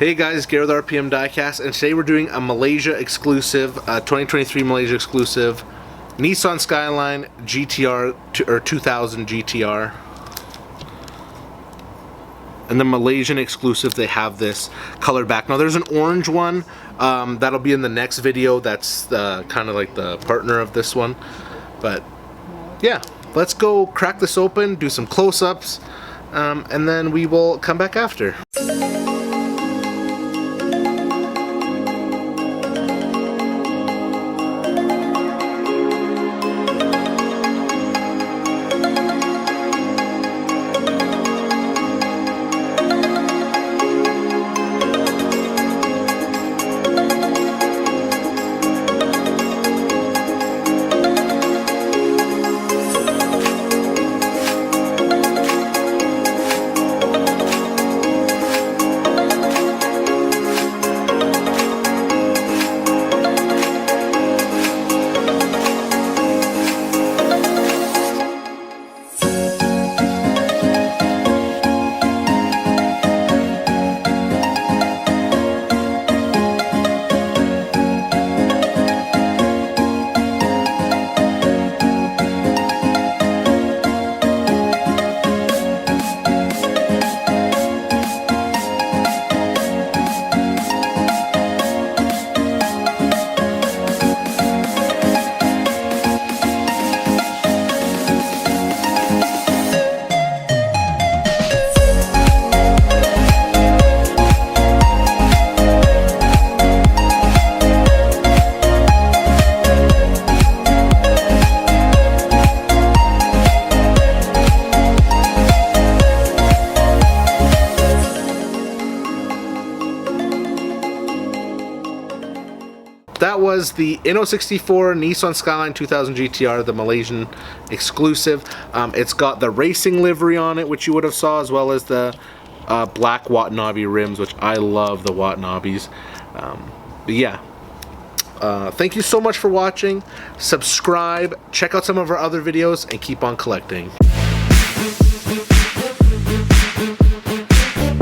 Hey guys, Gary with RPM Diecast, and today we're doing a Malaysia exclusive, 2023 Malaysia exclusive, Nissan Skyline GTR, or 2000 GTR. And the Malaysian exclusive, they have this color back. Now there's an orange one, that'll be in the next video, that's kind of like the partner of this one. But yeah, let's go crack this open, do some close-ups, and then we will come back after. That was the Inno 64 Nissan Skyline 2000 GTR, the Malaysian exclusive. It's got the racing livery on it, which you would have saw, as well as the black Watanabe rims, which I love the Watanabes. But yeah, thank you so much for watching. Subscribe, check out some of our other videos, and keep on collecting.